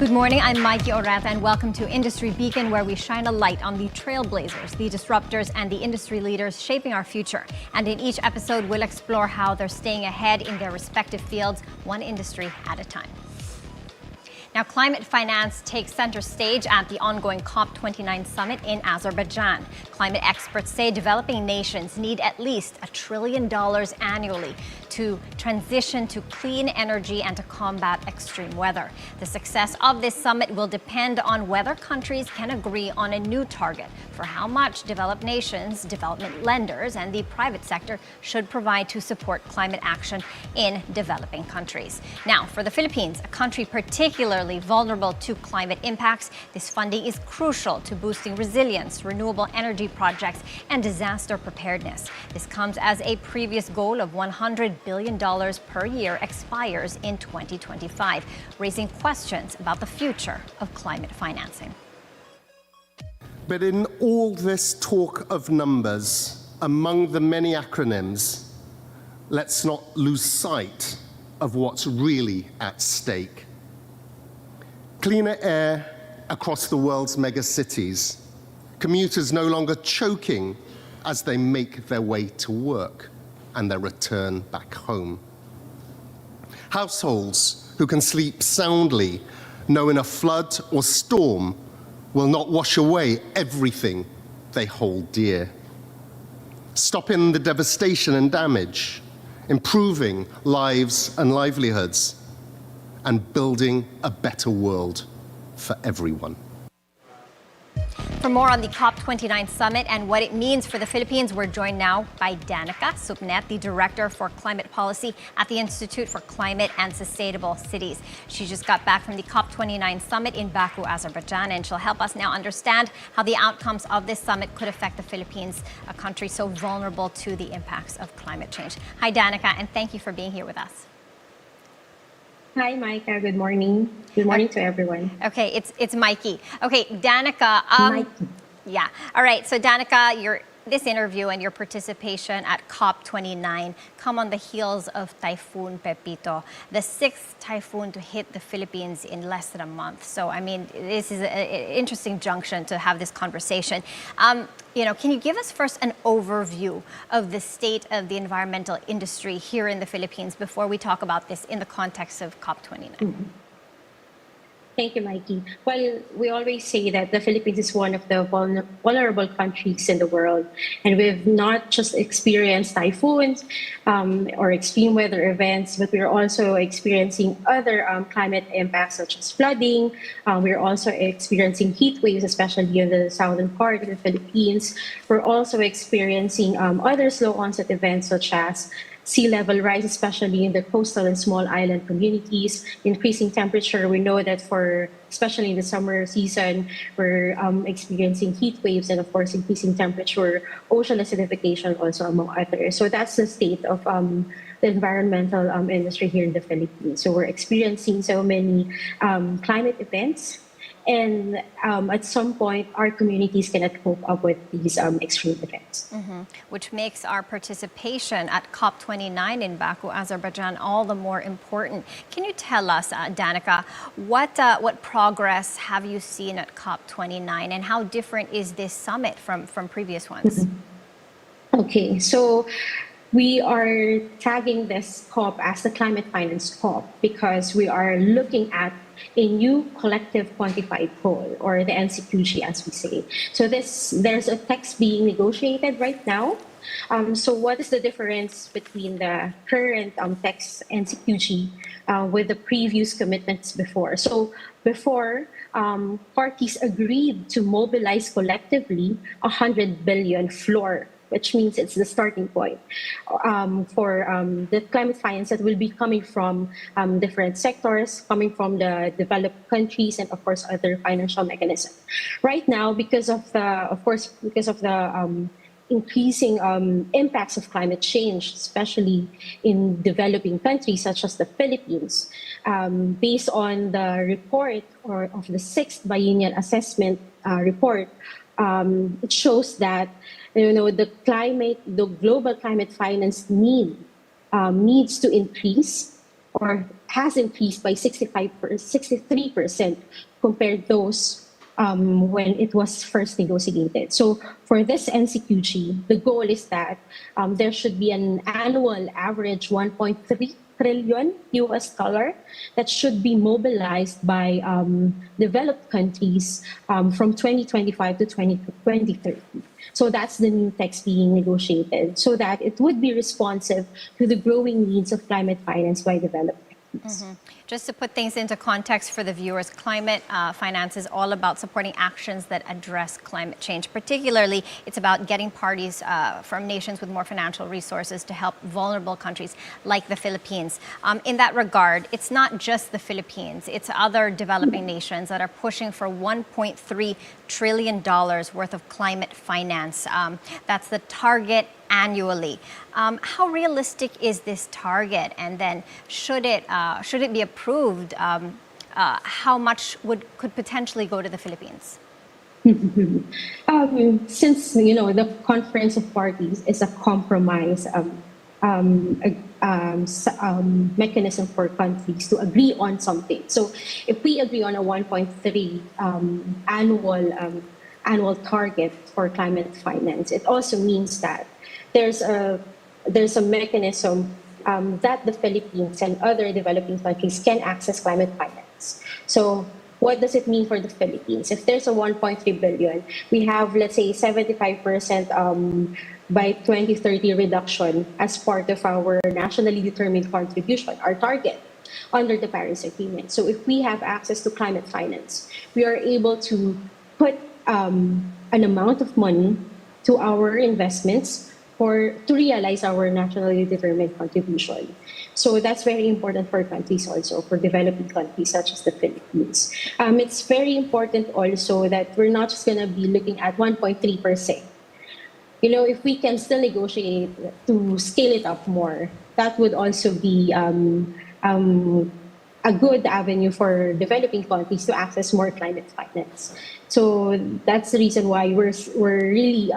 Good morning, I'm Maiki Oreta and welcome to Industry Beacon, where we shine a light on the trailblazers, the disruptors and the industry leaders shaping our future. And in each episode, we'll explore how they're staying ahead in their respective fields, one industry at a time. Now, climate finance takes center stage at the ongoing COP29 summit in Azerbaijan. Climate experts say developing nations need at least $1 trillion annually to transition to clean energy and to combat extreme weather. The success of this summit will depend on whether countries can agree on a new target for how much developed nations, development lenders, and the private sector should provide to support climate action in developing countries. Now, for the Philippines, a country particularly vulnerable to climate impacts, this funding is crucial to boosting resilience, renewable energy projects, and disaster preparedness. This comes as a previous goal of $100 billion per year expires in 2025, raising questions about the future of climate financing. But in all this talk of numbers, among the many acronyms, let's not lose sight of what's really at stake. Cleaner air across the world's megacities, commuters no longer choking as they make their way to work and their return back home. Households who can sleep soundly, knowing a flood or storm will not wash away everything they hold dear. Stopping the devastation and damage, improving lives and livelihoods, and building a better world for everyone. For more on the COP29 summit and what it means for the Philippines, we're joined now by Danica Supnet, the Director for Climate Policy at the Institute for Climate and Sustainable Cities. She just got back from the COP29 summit in Baku, Azerbaijan, and she'll help us now understand how the outcomes of this summit could affect the Philippines, a country so vulnerable to the impacts of climate change. Hi, Danica, and thank you for being here with us. Hi, Maika. Good morning. Good morning to everyone. Okay, it's Maiki. Okay, Danica. Maiki. Yeah. All right. So, Danica, this interview and your participation at COP29 come on the heels of Typhoon Pepito, the sixth typhoon to hit the Philippines in less than a month. So, I mean, this is an interesting junction to have this conversation. Can you give us first an overview of the state of the environmental industry here in the Philippines before we talk about this in the context of COP29? Mm-hmm. Thank you, Maiki. Well, we always say that the Philippines is one of the vulnerable countries in the world, and we've not just experienced typhoons or extreme weather events, but we're also experiencing other climate impacts such as flooding. We're also experiencing heat waves, especially in the southern part of the Philippines. We're also experiencing other slow onset events such as sea level rise, especially in the coastal and small island communities, increasing temperature. We know that especially in the summer season, we're experiencing heat waves and, of course, increasing temperature, ocean acidification also, among others. So that's the state of the environmental industry here in the Philippines. So we're experiencing so many climate events. And at some point, our communities cannot cope up with these extreme events. Mm-hmm. Which makes our participation at COP29 in Baku, Azerbaijan, all the more important. Can you tell us, Danica, what progress have you seen at COP29, and how different is this summit from previous ones? Mm-hmm. Okay, so we are tagging this COP as the Climate Finance COP because we are looking at a new collective quantified goal, or the NCQG, as we say. So there's a text being negotiated right now. So what is the difference between the current text NCQG with the previous commitments before? So before, parties agreed to mobilize collectively 100 billion floor, which means it's the starting point for the climate finance that will be coming from different sectors, coming from the developed countries, and of course other financial mechanisms. Right now, because of the increasing impacts of climate change, especially in developing countries such as the Philippines, based on the report of the sixth biennial assessment report, it shows that the global climate finance needs to increase or has increased by 63% compared to those when it was first negotiated. So for this NCQG, the goal is that there should be an annual average 1.3 trillion US dollar that should be mobilized by developed countries from 2025 to 2030. So that's the new text being negotiated so that it would be responsive to the growing needs of climate finance by developed countries. Just to put things into context for the viewers, climate finance is all about supporting actions that address climate change. Particularly, it's about getting parties from nations with more financial resources to help vulnerable countries like the Philippines. In that regard, it's not just the Philippines, it's other developing nations that are pushing for $1.3 trillion worth of climate finance. That's the target annually. How realistic is this target? And then should it be approved, how much could potentially go to the Philippines? Since the Conference of Parties is a compromise mechanism for countries to agree on something. So if we agree on a 1.3 annual target for climate finance, it also means that there's a mechanism that the Philippines and other developing countries can access climate finance. So what does it mean for the Philippines? If there's a 1.3 billion, we have, let's say, 75% by 2030 reduction as part of our nationally determined contribution, our target under the Paris Agreement. So if we have access to climate finance, we are able to put an amount of money to our investments to realize our nationally determined contribution. So that's very important for countries also, for developing countries such as the Philippines. It's very important also that we're not just going to be looking at 1.3%. If we can still negotiate to scale it up more, that would also be a good avenue for developing countries to access more climate finance. So that's the reason why we're really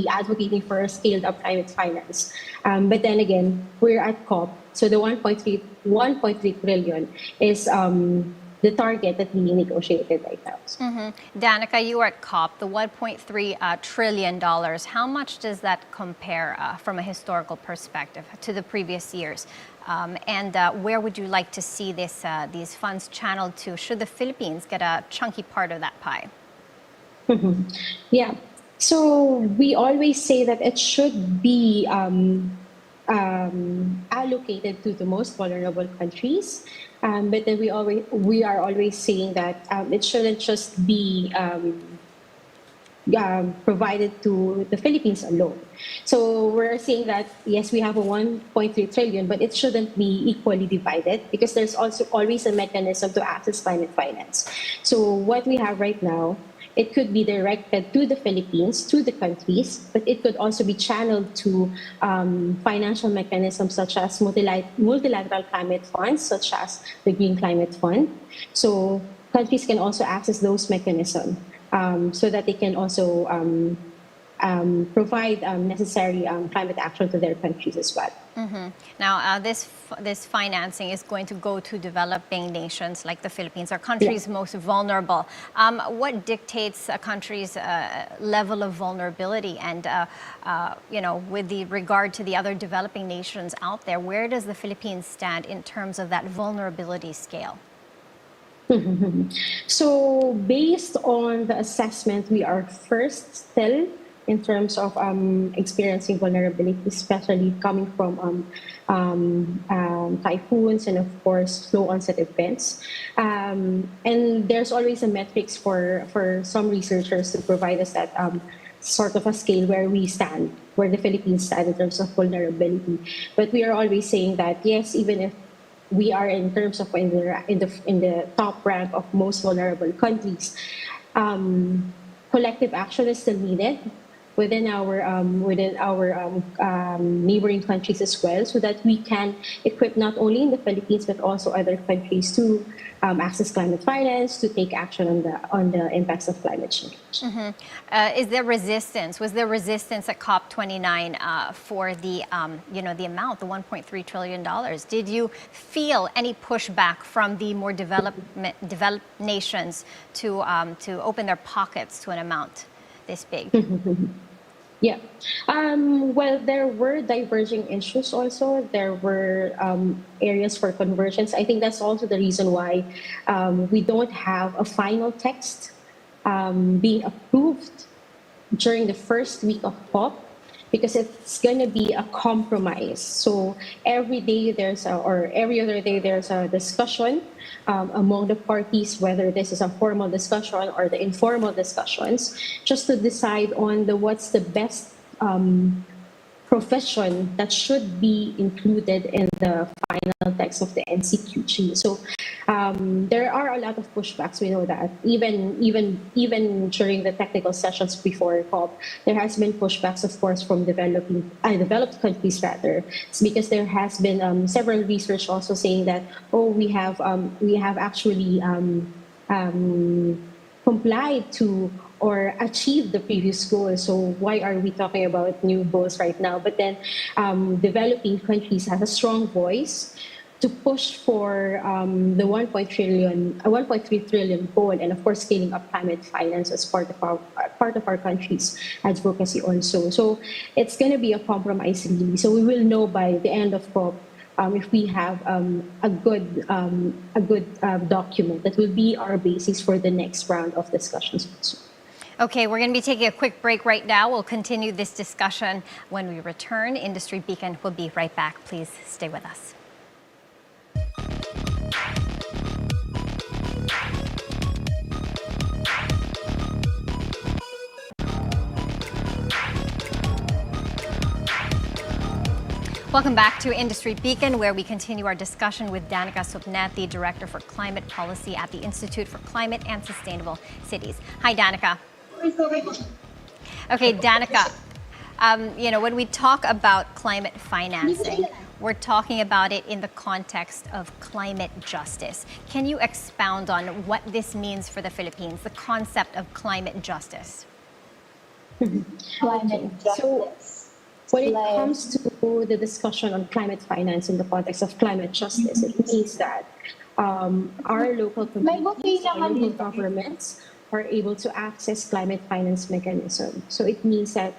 advocating for a scaled up climate finance. But then again, we're at COP, so the 1.3 trillion is the target that we negotiated right now. Danica, you were at COP, the $1.3 trillion. How much does that compare from a historical perspective to the previous years? And where would you like to see these funds channeled to? Should the Philippines get a chunky part of that pie? Yeah. So we always say that it should be allocated to the most vulnerable countries. But then we are always saying that it shouldn't just be provided to the Philippines alone. So we're saying that, yes, we have a 1.3 trillion, but it shouldn't be equally divided because there's also always a mechanism to access climate finance. So what we have right now, it could be directed to the Philippines, to the countries, but it could also be channeled to financial mechanisms such as multilateral climate funds, such as the Green Climate Fund. So countries can also access those mechanisms so that they can also provide necessary climate action to their countries as well. Now, this financing is going to go to developing nations like the Philippines, our countries most vulnerable. What dictates a country's level of vulnerability? And, with regard to the other developing nations out there, where does the Philippines stand in terms of that vulnerability scale? So based on the assessment, we are first still in terms of experiencing vulnerability, especially coming from typhoons and, of course, slow onset events. And there's always a metrics for some researchers to provide us that sort of a scale where we stand, where the Philippines stand in terms of vulnerability. But we are always saying that, yes, even if we are in terms of in the top rank of most vulnerable countries, collective action is still needed neighboring countries as well, so that we can equip not only in the Philippines but also other countries to access climate finance, to take action on the impacts of climate change. Is there resistance? Was there resistance at COP29 for the the amount, the $1.3 trillion? Did you feel any pushback from the more developed nations to open their pockets to an amount this big? Yeah. Well, there were diverging issues also. There were areas for convergence. I think that's also the reason why we don't have a final text being approved during the first week of COP, because it's going to be a compromise. So every other day there's a discussion among the parties, whether this is a formal discussion or the informal discussions, just to decide on what's the best profession that should be included in the final text of the NCQG. So there are a lot of pushbacks. We know that even during the technical sessions before COP, there has been pushbacks, of course, from developed countries rather. It's because there has been several research also saying that we have actually complied to or achieved the previous goal. So why are we talking about new goals right now? But then developing countries have a strong voice to push for the 1.3 trillion goal, and of course scaling up climate finance as part of our country's advocacy also. So it's going to be a compromise really. So we will know by the end of COP if we have a good document that will be our basis for the next round of discussions also. Okay, we're going to be taking a quick break right now. We'll continue this discussion when we return. Industry Beacon will be right back. Please stay with us. Welcome back to Industry Beacon, where we continue our discussion with Danica Supnet, the Director for Climate Policy at the Institute for Climate and Sustainable Cities. Hi, Danica. Okay, Danica, when we talk about climate financing, we're talking about it in the context of climate justice. Can you expound on what this means for the Philippines, the concept of climate justice? Climate justice. When it comes to the discussion on climate finance in the context of climate justice, it means that our local communities, our local governments are able to access climate finance mechanism. So it means that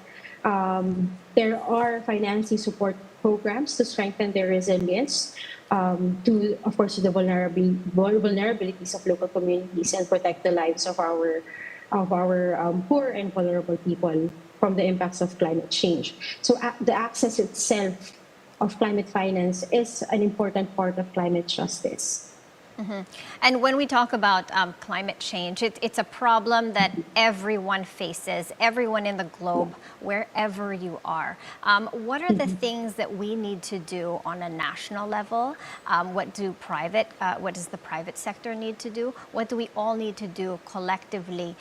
there are financing support programs to strengthen their resilience, to the vulnerabilities of local communities and protect the lives of our poor and vulnerable people from the impacts of climate change. So the access itself of climate finance is an important part of climate justice. Mm-hmm. And when we talk about climate change, it's a problem that everyone faces, everyone in the globe, wherever you are. What are the things that we need to do on a national level? What does the private sector need to do? What do we all need to do collectively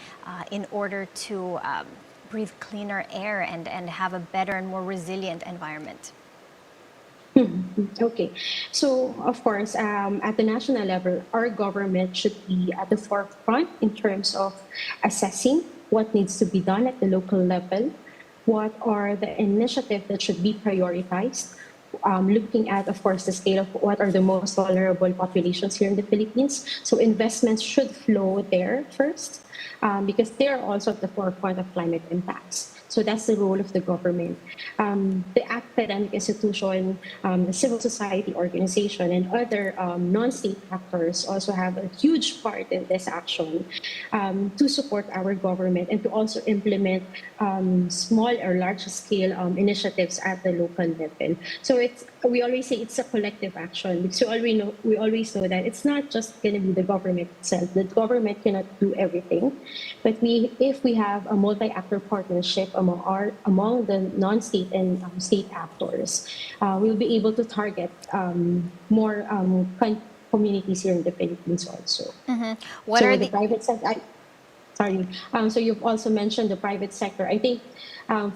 in order to breathe cleaner air and have a better and more resilient environment? Okay, so of course, at the national level, our government should be at the forefront in terms of assessing what needs to be done at the local level, what are the initiatives that should be prioritized, looking at, of course, the scale of what are the most vulnerable populations here in the Philippines. So investments should flow there first, because they're also at the forefront of climate impacts. So that's the role of the government. The academic institution, the civil society organization, and other non-state actors also have a huge part in this action to support our government and to also implement small or large-scale initiatives at the local level. So we always say it's a collective action, because we always know that it's not just going to be the government itself. The government cannot do everything, but if we have a multi-actor partnership among the non-state and state actors, we'll be able to target more communities here in the Philippines also. Mm-hmm. So the private sector. Sorry. So you've also mentioned the private sector. I think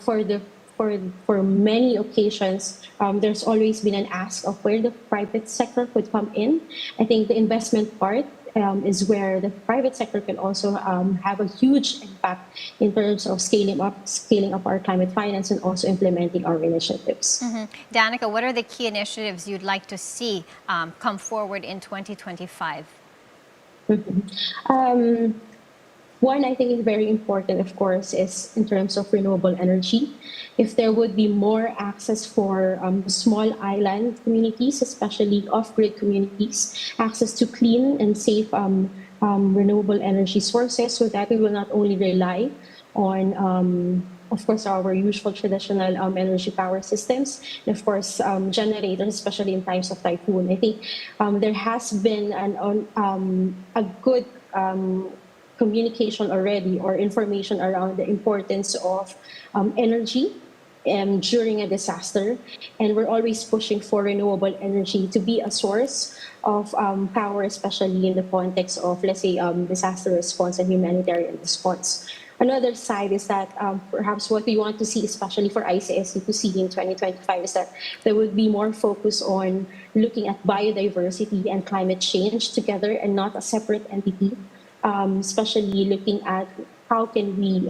for the for many occasions, there's always been an ask of where the private sector could come in. I think the investment part is where the private sector can also have a huge impact in terms of scaling up our climate finance and also implementing our initiatives. Danica, what are the key initiatives you'd like to see come forward in 2025? One I think is very important, of course, is in terms of renewable energy. If there would be more access for small island communities, especially off-grid communities, access to clean and safe renewable energy sources, so that we will not only rely on, of course, our usual traditional energy power systems, and of course, generators, especially in times of typhoon. I think there has been a good communication already or information around the importance of energy during a disaster, and we're always pushing for renewable energy to be a source of power, especially in the context of, let's say, disaster response and humanitarian response. Another side is that perhaps what we want to see, especially for ICSC to see in 2025, is that there would be more focus on looking at biodiversity and climate change together and not a separate entity, especially looking at how can we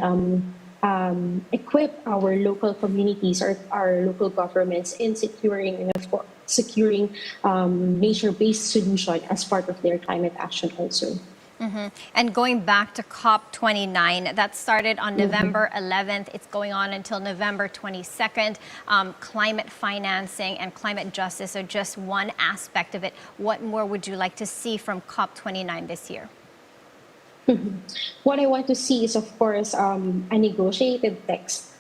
equip our local communities or our local governments in securing nature-based solution as part of their climate action also. And going back to COP29, that started on November 11th. It's going on until November 22nd. Climate financing and climate justice are just one aspect of it. What more would you like to see from COP29 this year? What I want to see is, of course, a negotiated text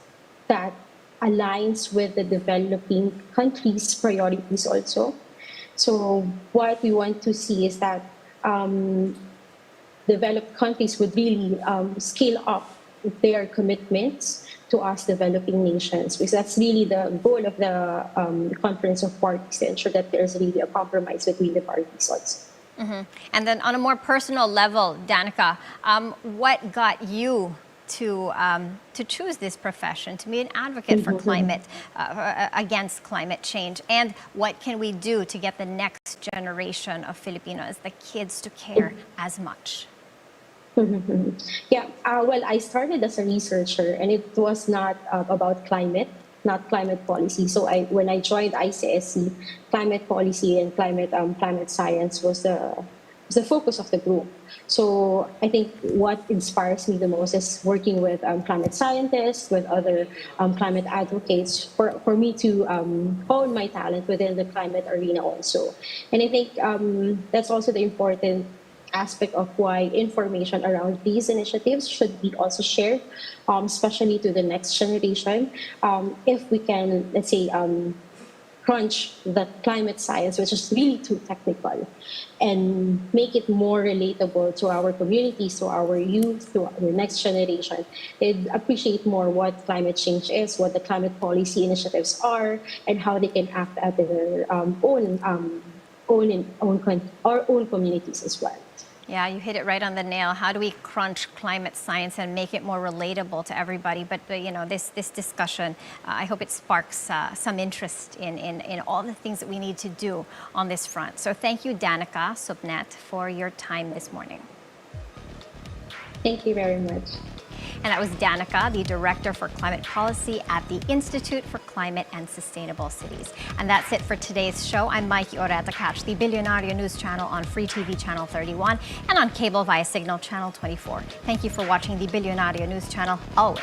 that aligns with the developing countries' priorities also. So what we want to see is that developed countries would really scale up their commitments to us developing nations, because that's really the goal of the Conference of Parties, to ensure that there's really a compromise between the parties also. And then on a more personal level, Danica, what got you to choose this profession, to be an advocate for climate, against climate change? And what can we do to get the next generation of Filipinos, the kids, to care as much? Yeah, well, I started as a researcher, and it was not about climate, not climate policy. So when I joined ICSC, climate policy and climate science was the focus of the group. So I think what inspires me the most is working with climate scientists, with other climate advocates, for me to hone my talent within the climate arena also. And I think that's also the important aspect of why information around these initiatives should be also shared, especially to the next generation. If we can, let's say, crunch the climate science, which is really too technical, and make it more relatable to our communities, to our youth, to the next generation, they'd appreciate more what climate change is, what the climate policy initiatives are, and how they can act at their own communities as well. Yeah, you hit it right on the nail. How do we crunch climate science and make it more relatable to everybody? But you know, this discussion, I hope it sparks some interest in all the things that we need to do on this front. So thank you, Danica Supnet, for your time this morning. Thank you very much. And that was Danica, the Director for Climate Policy at the Institute for Climate and Sustainable Cities. And that's it for today's show. I'm Maiki Oreta. Catch the Bilyonaryo News Channel on Free TV Channel 31 and on cable via Cignal Channel 24. Thank you for watching the Bilyonaryo News Channel. Always